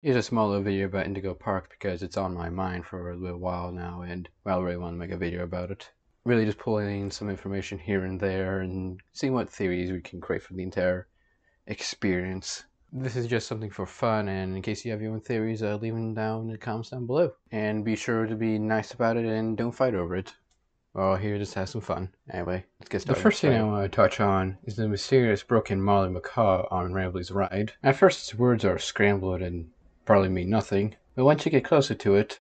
Here's a small little video about Indigo Park because it's on my mind for a little while now, and I really want to make a video about it. Really just pulling some information here and there and seeing what theories we can create from the entire experience. This is just something for fun, and in case you have your own theories, leave them down in the comments down below. And be sure to be nice about it and don't fight over it. We're all here just to have some fun. Anyway, let's get started. The first thing I want to touch on is the mysterious broken Molly Macaw on Rambley's ride. At first its words are scrambled and probably mean nothing, but once you get closer to it,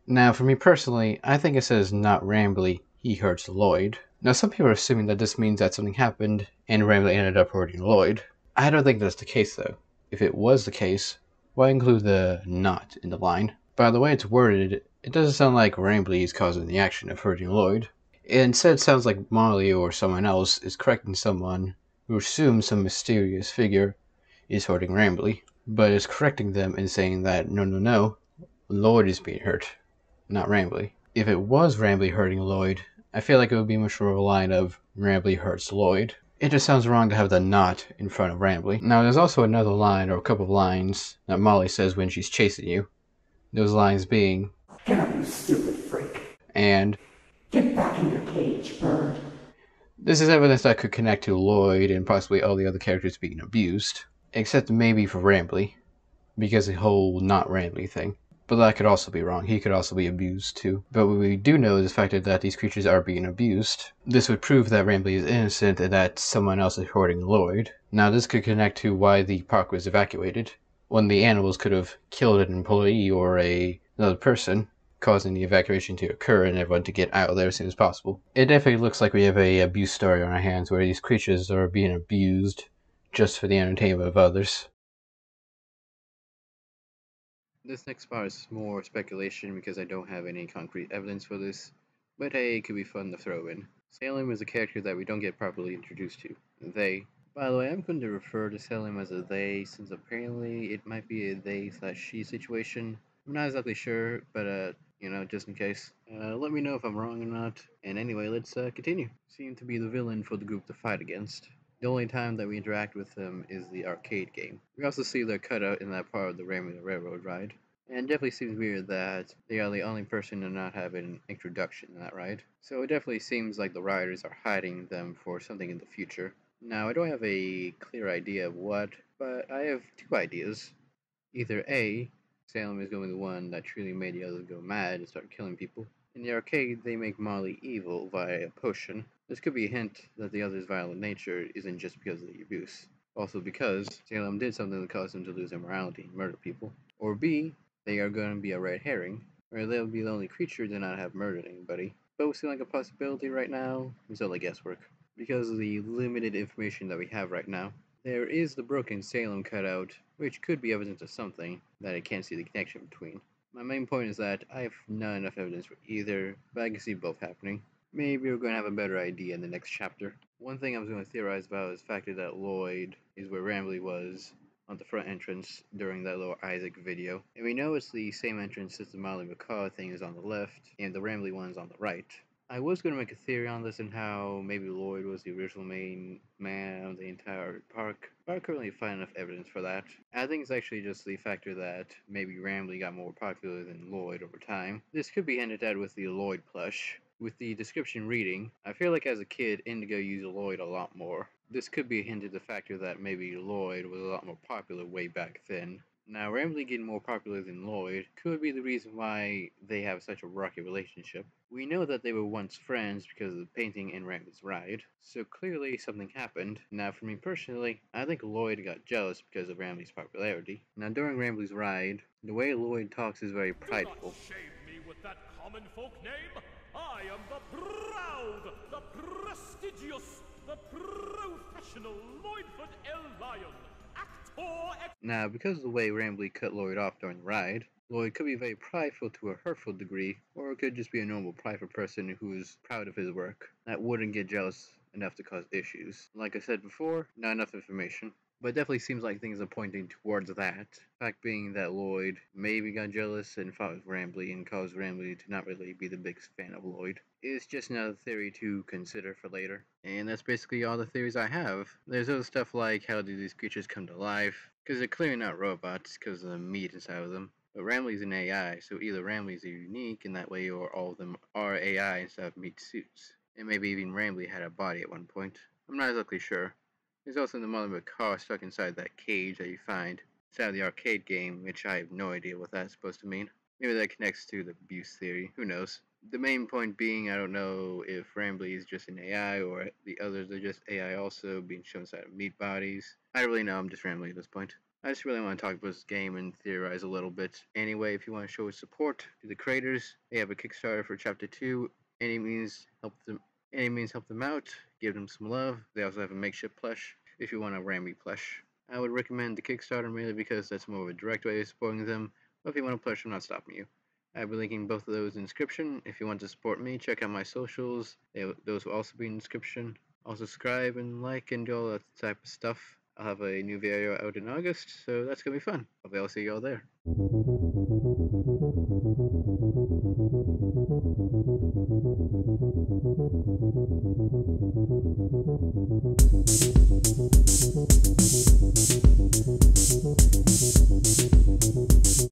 now for me personally, I think it says not Rambley, he hurts Lloyd. Now some people are assuming that this means that something happened and Rambley ended up hurting Lloyd. I don't think that's the case though. If it was the case, why include the not in the line? By the way it's worded, it doesn't sound like Rambley is causing the action of hurting Lloyd. It instead sounds like Molly or someone else is correcting someone who assumes some mysterious figure is hurting Rambley, but is correcting them and saying that no, Lloyd is being hurt, not Rambley. If it was Rambley hurting Lloyd, I feel like it would be much more of a line of Rambley hurts Lloyd. It just sounds wrong to have the not in front of Rambley. Now there's also another line or a couple of lines that Molly says when she's chasing you. Those lines being, "Get up, you stupid freak," and "Get back in your cage, bird." This is evidence that could connect to Lloyd and possibly all the other characters being abused, except maybe for Rambley, because the whole not Rambley thing. But that could also be wrong. He could also be abused too. But what we do know is the fact that these creatures are being abused. This would prove that Rambley is innocent and that someone else is hurting Lloyd. Now this could connect to why the park was evacuated, when the animals could have killed an employee or another person, causing the evacuation to occur and everyone to get out of there as soon as possible. It definitely looks like we have a abuse story on our hands where these creatures are being abused just for the entertainment of others. This next part is more speculation because I don't have any concrete evidence for this, but hey, it could be fun to throw in. Salem is a character that we don't get properly introduced to. They. By the way, I'm going to refer to Salem as a they, since apparently it might be a they/she situation. I'm not exactly sure, but just in case. Let me know if I'm wrong or not. And anyway, let's continue. Seem to be the villain for the group to fight against. The only time that we interact with them is the arcade game. We also see their cutout in that part of the Rambling Railroad ride. And it definitely seems weird that they are the only person to not have an introduction in that ride. So it definitely seems like the riders are hiding them for something in the future. Now, I don't have a clear idea of what, but I have two ideas. Either A, Salem is going to be the one that truly made the others go mad and start killing people. In the arcade, they make Molly evil via a potion. This could be a hint that the other's violent nature isn't just because of the abuse. Also because Salem did something that caused him to lose their morality and murder people. Or B, they are going to be a red herring, where they'll be the only creature to not have murdered anybody. Both seem like a possibility right now, it's only guesswork. Because of the limited information that we have right now, there is the broken Salem cutout, which could be evidence of something that I can't see the connection between. My main point is that I have not enough evidence for either, but I can see both happening. Maybe we're going to have a better idea in the next chapter. One thing I was going to theorize about is the fact that Lloyd is where Rambley was on the front entrance during that little Isaac video. And we know it's the same entrance as the Molly Macaw thing is on the left, and the Rambley one's on the right. I was going to make a theory on this and how maybe Lloyd was the original main man of the entire park, but I currently find enough evidence for that. I think it's actually just the factor that maybe Rambley got more popular than Lloyd over time. This could be hinted at with the Lloyd plush. With the description reading, I feel like as a kid, Indigo used Lloyd a lot more. This could be a hint at the factor that maybe Lloyd was a lot more popular way back then. Now, Rambley getting more popular than Lloyd could be the reason why they have such a rocky relationship. We know that they were once friends because of the painting in Rambley's ride, so clearly something happened. Now, for me personally, I think Lloyd got jealous because of Rambley's popularity. Now, during Rambley's ride, the way Lloyd talks is very prideful. Do not shame me with that common folk name. I am the proud, the prestigious, the professional Lloydford L. Lion. Now, because of the way Rambley cut Lloyd off during the ride, Lloyd could be very prideful to a hurtful degree, or it could just be a normal prideful person who is proud of his work, that wouldn't get jealous enough to cause issues. Like I said before, not enough information. But it definitely seems like things are pointing towards that. Fact being that Lloyd maybe got jealous and fought with Rambly and caused Rambly to not really be the biggest fan of Lloyd. It's just another theory to consider for later. And that's basically all the theories I have. There's other stuff like how do these creatures come to life? Because they're clearly not robots because of the meat inside of them. But Rambly's an AI, so either Rambly's unique in that way or all of them are AI instead of meat suits. And maybe even Rambly had a body at one point. I'm not exactly sure. There's also the model of a car stuck inside that cage that you find inside of the arcade game, which I have no idea what that's supposed to mean. Maybe that connects to the abuse theory, who knows. The main point being, I don't know if Rambly is just an AI or the others are just AI also being shown inside of meat bodies. I don't really know, I'm just rambling at this point. I just really want to talk about this game and theorize a little bit. Anyway, if you want to show support to the creators, they have a Kickstarter for Chapter 2. Any means help them out, give them some love. They also have a makeshift plush if you want a Rambly plush. I would recommend the Kickstarter mainly because that's more of a direct way of supporting them, but if you want a plush, I'm not stopping you. I'll be linking both of those in the description. If you want to support me, check out my socials. Those will also be in the description. Also subscribe and like and do all that type of stuff. I'll have a new video out in August, so that's going to be fun. Hopefully I'll see you all there.